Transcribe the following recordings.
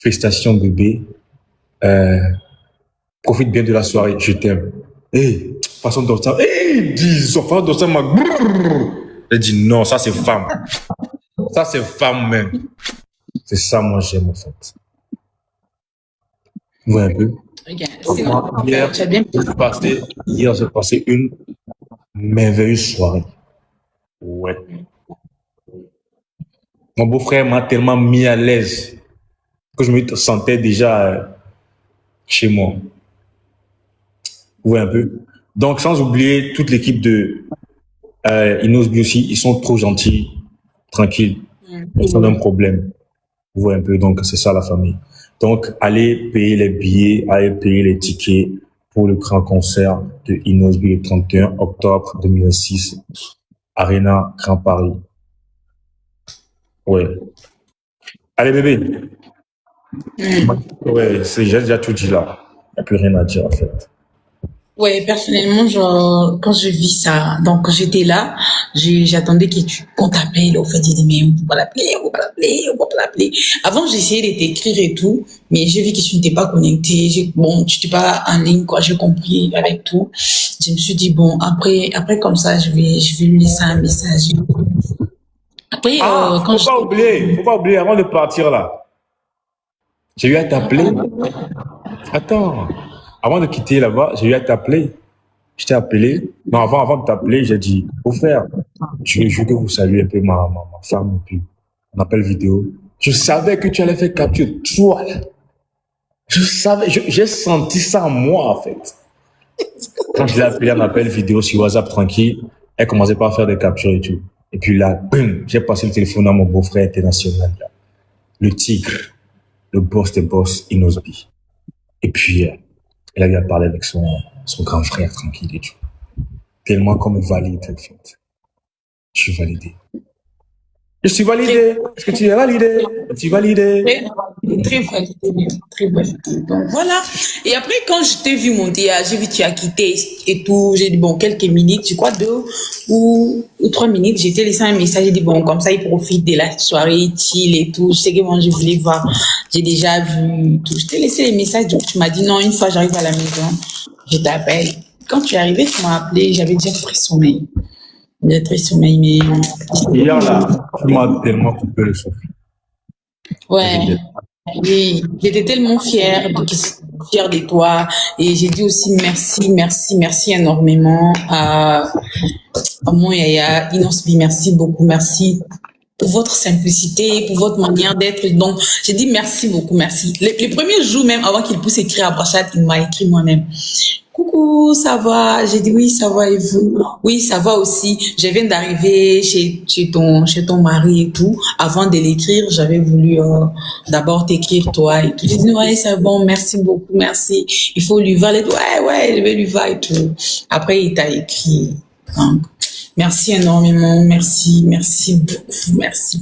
Félicitations, bébé. Profite bien de la soirée. Je t'aime. Hé, façon de ça. Hé, dis, son façon de ça m'a. Elle dit non, ça c'est femme. Ça c'est femme même. C'est ça, moi j'aime en fait. Vous voyez un peu? Hier, j'ai passé une merveilleuse soirée. Ouais. Mon beau-frère m'a tellement mis à l'aise que je me sentais déjà chez moi. Vous voyez un peu? Donc, sans oublier toute l'équipe de Inosbi aussi, ils sont trop gentils, tranquilles. Ils ont un problème. Vous voyez un peu? Donc, c'est ça la famille. Donc, allez payer les billets, allez payer les tickets pour le grand concert de Inosbi le 31 octobre 2006, Arena Grand Paris. Ouais. Allez, bébé. Ouais, j'ai déjà tout dit là. Il n'y a plus rien à dire en fait. Ouais, personnellement, genre, quand je vis ça, donc j'étais là, j'attendais qu'on t'appelle, au fait, j'ai dit, mais on peut pas l'appeler, on peut pas l'appeler, on peut pas l'appeler. Avant, j'essayais de t'écrire et tout, mais j'ai vu que tu n'étais pas connecté, bon, tu n'étais pas en ligne, quoi, j'ai compris avec tout. Je me suis dit, bon, après, comme ça, je vais lui laisser un message. Après, quand faut pas oublier, avant de partir là, j'ai eu à t'appeler. Attends, avant de quitter là-bas, j'ai eu à t'appeler. Je t'ai appelé. Non, avant de t'appeler, j'ai dit, au frère, je veux que vous saluez un peu ma femme, et puis on appelle vidéo. Je savais que tu allais faire capture, toi. Je savais, j'ai senti ça en moi, en fait. Quand je l'ai appelé en appel vidéo sur WhatsApp tranquille, elle commençait pas à faire des captures et tout. Et puis là, boum, j'ai passé le téléphone à mon beau-frère international, là. Le tigre, le boss des boss, Inosbi. Et puis, elle a eu à parler avec son grand frère tranquille et tout. Tellement comme valide, en fait. Je suis validé. Je suis validé. Est-ce que tu es validé? Tu es validé? Très validé, même. Très validé. Donc voilà. Et après, quand je t'ai vu monter, j'ai vu que tu as quitté et tout. J'ai dit, bon, quelques minutes, je crois 2 ou 3 minutes. J'ai te laissé un message. J'ai dit, bon, comme ça, il profite de la soirée, chill et tout. Je sais que moi, je voulais voir. J'ai déjà vu tout. Je t'ai laissé les messages. Donc, tu m'as dit, non, une fois, j'arrive à la maison, je t'appelle. Quand tu es arrivé, tu m'as appelé. J'avais déjà pris sommeil. J'ai très sommeil, mais. Hier, là, tu m'as tellement coupé le souffle. Ouais. Oui, j'étais tellement fière de toi. Et j'ai dit aussi merci énormément à mon yaya, Inosbi. Merci beaucoup. Merci pour votre simplicité, pour votre manière d'être. Donc, j'ai dit merci beaucoup, merci. Les premiers jours même, avant qu'il puisse écrire à Brachat, il m'a écrit moi-même. Coucou, ça va? J'ai dit oui, ça va et vous? Oui, ça va aussi. Je viens d'arriver chez ton mari et tout. Avant de l'écrire, j'avais voulu d'abord t'écrire toi et tout. J'ai dit ouais, c'est bon, merci beaucoup, merci. Il faut lui voir et tout. Ouais, je vais lui voir et tout. Après, il t'a écrit. Donc, merci énormément, merci beaucoup, merci.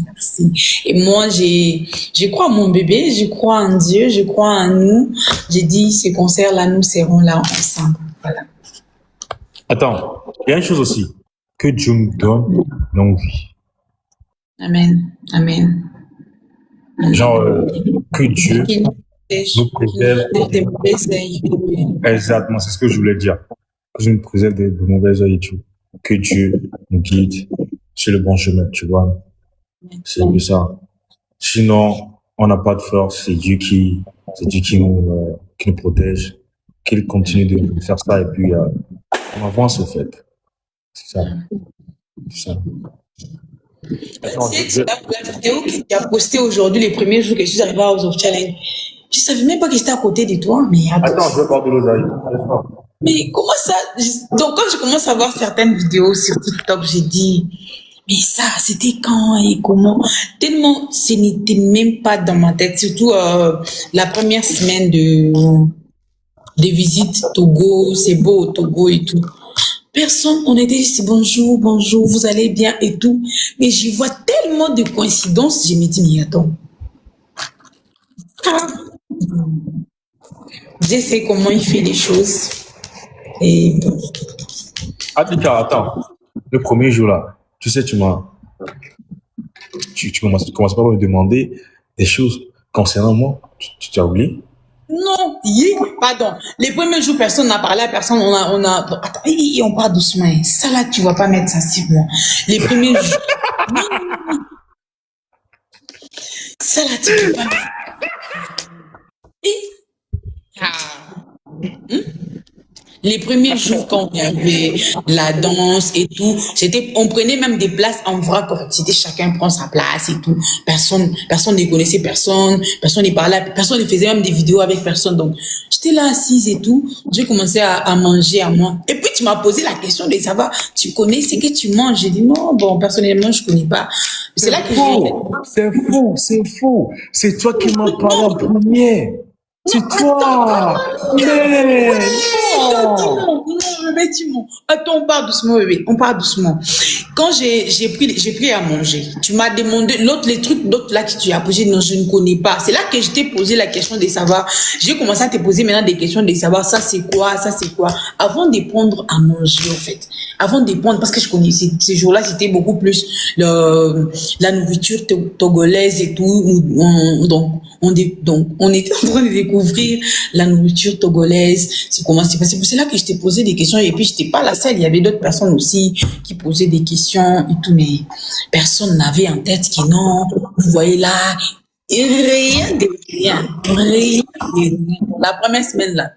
Et moi, je crois en mon bébé, je crois en Dieu, je crois en nous. J'ai dit, ces concerts-là, nous serons là ensemble. Voilà. Attends, il y a une chose aussi. Que Dieu nous donne longue vie. Amen. Genre, que Dieu nous préserve. Exactement, c'est ce que je voulais dire. Que Dieu nous préserve de mauvais oeils et tout. Que Dieu nous guide sur le bon chemin, tu vois. C'est mieux ça. Sinon, on n'a pas de force. C'est Dieu qui nous protège. Qu'il continue de faire ça et puis on avance au fait. C'est ça. C'est la vidéo que tu as postée aujourd'hui, les premiers jours que je suis arrivée à House of Challenge. Je savais même pas que j'étais à côté de toi, mais attends, je vais boire de l'oseille. Mais comment ça? Donc, quand je commence à voir certaines vidéos sur TikTok, j'ai dit, mais ça, c'était quand et comment? Tellement, ce n'était même pas dans ma tête. Surtout la première semaine de visite Togo, c'est beau Togo et tout. Personne, on était juste bonjour, vous allez bien et tout. Mais je vois tellement de coïncidences, je me dis, mais attends. Je sais comment il fait les choses. Et... Attends. Le premier jour là, tu sais, tu commences pas à me demander des choses concernant moi. Tu t'as oublié? Non, pardon. Les premiers jours, personne n'a parlé à personne. Bon, attends, on parle doucement. Hein. Ça là, tu vas pas mettre ça sur moi. Les premiers jours. Non, ça là, tu peux pas mettre. Ah. Les premiers jours quand il y avait la danse et tout, on prenait même des places en vrac. En fait, c'était chacun prend sa place et tout. Personne ne connaissait personne, personne ne parlait, personne ne faisait même des vidéos avec personne. Donc, j'étais là assise et tout. J'ai commencé à manger à moi. Et puis, tu m'as posé la question de savoir, tu connais ce que tu manges? J'ai dit non, bon, personnellement, je connais pas. C'est là que C'est faux, c'est faux. C'est toi qui m'as parlé en premier. C'est toi. Mais non. Non, bébé, attends, on parle doucement, bébé. On parle doucement. Quand j'ai pris à manger, tu m'as demandé, les trucs d'autres là que tu as posé, non, je ne connais pas. C'est là que je t'ai posé la question de savoir, j'ai commencé à te poser maintenant des questions de savoir ça c'est quoi, avant de prendre à manger, en fait. Avant de prendre, parce que je connais, ces jours-là, c'était beaucoup plus la nourriture togolaise et tout. Donc, on était en train de découvrir la nourriture togolaise. C'est comment c'est passé. C'est là que je t'ai posé des questions. Et puis, je n'étais pas la seule. Il y avait d'autres personnes aussi qui posaient des questions et tout. Mais personne n'avait en tête que non, vous voyez là, et rien de rien. Rien de rien. La première semaine, là,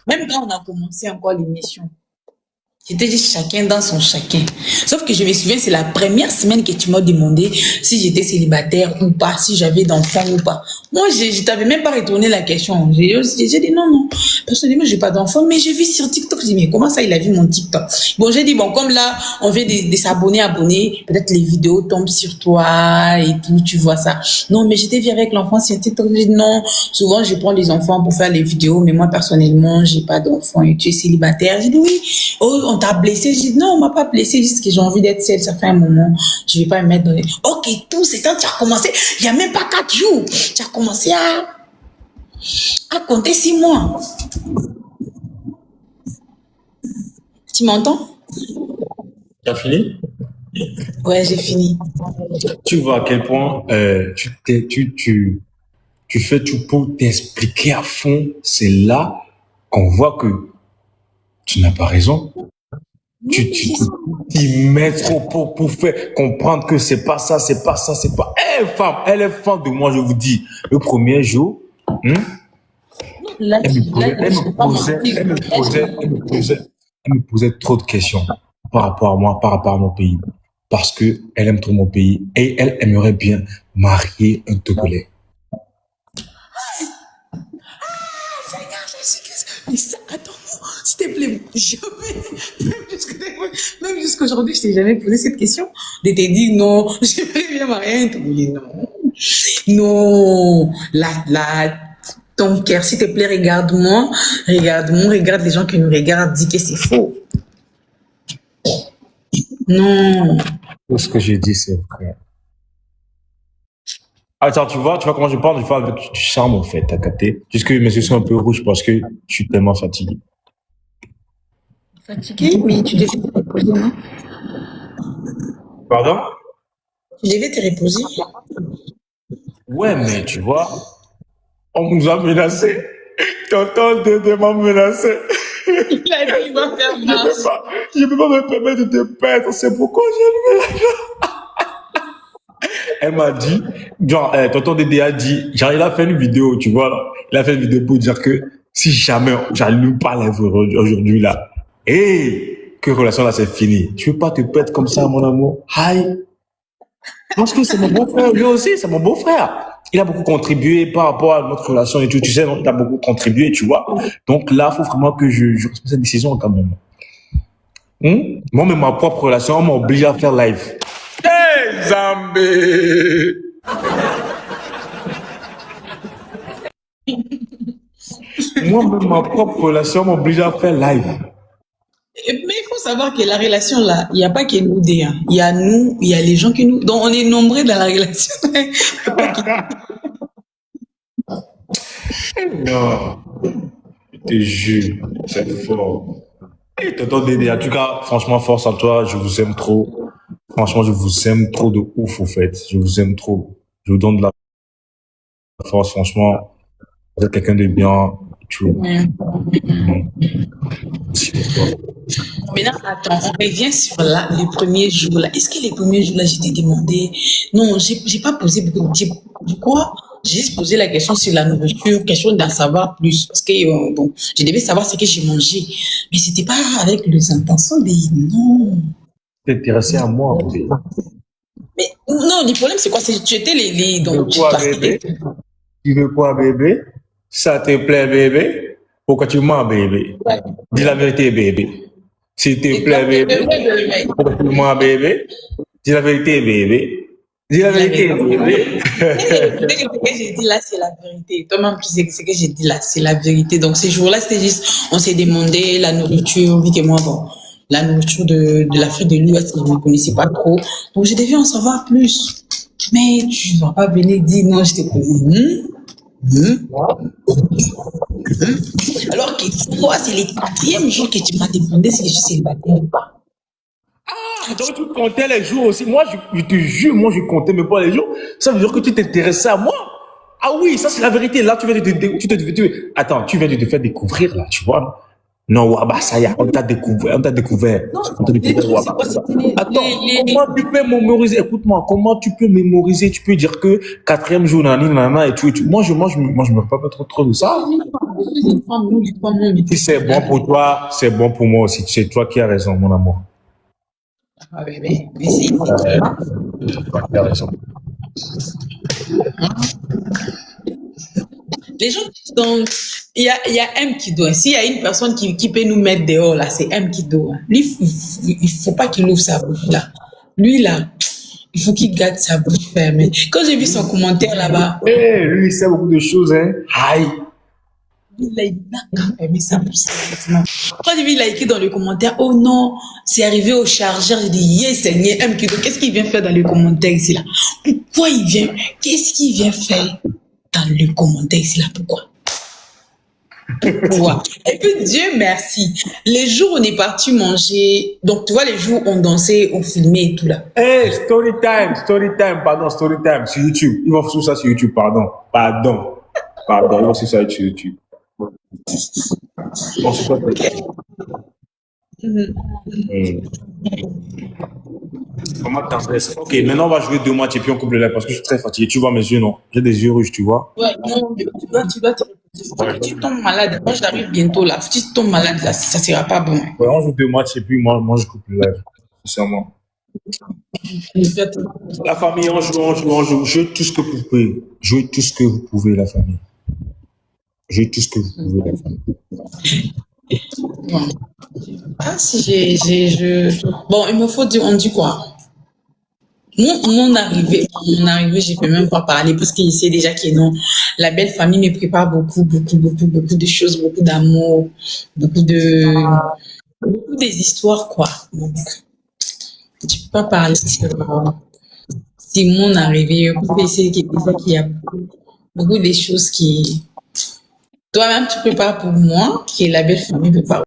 même quand on a commencé encore l'émission, c'était juste chacun dans son chacun. Sauf que je me souviens, c'est la première semaine que tu m'as demandé si j'étais célibataire ou pas, si j'avais d'enfants ou pas. Moi, je t'avais même pas retourné la question. J'ai dit non. Personnellement, j'ai pas d'enfants, mais j'ai vu sur TikTok. J'ai dit, mais comment ça, il a vu mon TikTok? Bon, j'ai dit, bon, comme là, on fait des s'abonner, peut-être les vidéos tombent sur toi et tout, tu vois ça. Non, mais j'étais vue avec l'enfant sur TikTok. J'ai dit non. Souvent, je prends les enfants pour faire les vidéos, mais moi, personnellement, j'ai pas d'enfants et tu es célibataire. J'ai dit oui. Oh, on t'a blessé. J'ai dit non, on m'a pas blessé, juste que j'ai envie d'être seule. Ça fait un moment. Je vais pas me mettre dans les. Ok, tout c'est quand tu as commencé. Il y a même pas 4 jours. Tu as commencé à compter 6 mois. Tu m'entends? Tu as fini? Ouais, j'ai fini. Tu vois à quel point tu fais tout pour t'expliquer à fond. C'est là qu'on voit que tu n'as pas raison. Tu t'y mets trop pour faire comprendre que c'est pas ça, c'est pas ça, c'est pas. Elle est fan de moi, je vous dis. Le premier jour, Là, elle me posait trop de questions par rapport à moi, par rapport à mon pays. Parce que elle aime trop mon pays et elle aimerait bien marier un Togolais. Mais ça, attends, s'il te plaît, jamais, même jusqu'aujourd'hui, je t'ai jamais posé cette question. De te dire non, j'aimerais bien marier un Togolais. Non, ton cœur, s'il te plaît, regarde-moi, regarde les gens qui nous regardent, dis que c'est faux. Non. Tout ce que j'ai dit, c'est vrai. Attends, tu vois comment je parle avec du charme, en fait, t'as capté? Juste mes yeux sont un peu rouges parce que je suis tellement fatigué. Fatigué, mais tu devais te reposer, non? Pardon? Tu devais te reposer. Ouais, mais tu vois, on nous a menacés. Tonton Dédé m'a menacé. Il a dit, il va faire mal. Je peux pas me permettre de te perdre, c'est pourquoi j'ai levé la. Elle m'a dit, genre, tonton Dédé a dit, genre, il a fait une vidéo, tu vois, là. Il a fait une vidéo pour dire que si jamais j'allume pas la voix aujourd'hui, là, que relation là, c'est fini. Tu veux pas te perdre comme ça, mon amour? Aïe. Parce que c'est mon beau-frère, lui aussi, c'est mon beau-frère. Il a beaucoup contribué par rapport à notre relation et tout, tu sais, il a beaucoup contribué, tu vois. Donc là, il faut vraiment que je respecte cette décision quand même. Moi, même ma propre relation, on m'a obligé à faire live. Hey, Zambé! Moi, même ma propre relation, on m'a obligé à faire live. Mais il faut savoir que la relation là, il n'y a pas que nous deux. Hein. Il y a nous, il y a les gens qui nous. Donc on est nombreux dans la relation. Non, je te jure, c'est fort. Et tonton Dédé, en tout cas, franchement, force à toi, je vous aime trop. Franchement, je vous aime trop de ouf, au fait. Je vous aime trop. Je vous donne de la force, franchement, vous êtes quelqu'un de bien. Tu vois. Ouais. Merci pour toi. Maintenant, attends, on revient sur les premiers jours là. Est-ce que les premiers jours là, je t'ai demandé? Non, j'ai pas posé beaucoup de quoi? J'ai juste posé la question sur la nourriture, question d'en savoir plus. Parce que, bon, je devais savoir ce que j'ai mangé. Mais c'était pas avec les intentions de non. T'intéresser à moi, bébé. Mais non, le problème, c'est quoi? C'est que tu étais Tu veux donc, quoi, bébé? Tu veux quoi, bébé? Ça te plaît, bébé? Pourquoi tu mens, bébé? Dis la vérité, bébé. S'il te plaît, bébé. Pourquoi tu mens, bébé? Dis la vérité, bébé. Dis la vérité, bébé. Ce que j'ai dit là, c'est la vérité. Toi-même, tu sais que ce que j'ai dit là, c'est la vérité. Donc, ces jours-là, c'était juste, on s'est demandé la nourriture, vu que moi, bon, la nourriture de l'Afrique de l'Ouest, je ne connaissais pas trop. Donc, je devais en savoir plus. Mais tu ne vas pas venir dire non, je t'ai posé. Alors que toi, c'est le 4e jour que tu m'as demandé si je suis célibataire ou pas. Donc tu comptais les jours aussi. Moi, je te jure, moi, je comptais même pas les jours. Ça veut dire que tu t'intéressais à moi. Ah oui, ça c'est la vérité. Là, tu viens attends, tu viens de te faire découvrir, là, tu vois. Non, Waba, ça y est, on t'a découvert. On t'a découvert. Non, On t'a les découvert, trucs, c'est Waba. quoi? C'était Attends, comment tu peux mémoriser? Écoute-moi, comment tu peux mémoriser? Tu peux dire que 4e jour, nana, et tout. Moi, je me rappelle pas trop de ça. Je suis une femme, nous, du coup, mon Si c'est bon pour toi, c'est bon pour moi aussi. C'est toi qui as raison, mon amour. Ah, bébé, mais c'est Toi qui as raison. les gens qui sont. Il y a M qui doit. S'il y a une personne qui peut nous mettre dehors, là, c'est M qui doit. Lui, il faut pas qu'il ouvre sa bouche, là. Lui, là, il faut qu'il garde sa bouche fermée. Quand j'ai vu son commentaire là-bas, Lui, il sait beaucoup de choses, hein. Aïe. lui, là, il n'a qu'à fermer sa bouche, sérieusement. Quand j'ai vu, il a écrit dans le commentaire, oh non, c'est arrivé au chargeur. J'ai dit, yes, Seigneur, M qui doit. Qu'est-ce qu'il vient faire dans le commentaire ici, là? Pourquoi il vient? Qu'est-ce qu'il vient faire dans le commentaire ici, là? Pourquoi? Pourquoi? Et puis Dieu merci. Les jours où on est parti manger, donc tu vois les jours où on dansait, on filmait et tout là. Hey, story time, story time sur YouTube. Ils vont faire ça sur YouTube, pardon, ils vont faire ça sur YouTube. Bon, c'est quoi, Comment t'intéresses? Ok, maintenant on va jouer 2 matchs et puis on coupe le live parce que je suis très fatigué. Tu vois mes yeux, non? J'ai des yeux rouges, tu vois? Ouais, non, tu dois te reposer. Tu tombes malade. Moi, j'arrive bientôt là. Si tu tombes malade là, ça sera pas bon. Ouais, on joue 2 matchs et puis moi je coupe le live. Sincèrement. La famille, on joue. Jouez tout ce que vous pouvez. Jouez tout ce que vous pouvez, la famille. Jouez tout ce que vous pouvez, la famille. Bon. Ah, si Bon, il me faut dire, on dit quoi? Mon arrivée, j'ai fait même pas parler parce qu'il sait déjà que non. La belle famille me prépare beaucoup de choses, beaucoup d'amour, beaucoup des histoires, quoi. Donc, je peux pas parler sur mon arrivée. Parce que c'est déjà qu'il y a beaucoup de choses qui, toi-même, tu prépares pour moi, que la belle famille prépare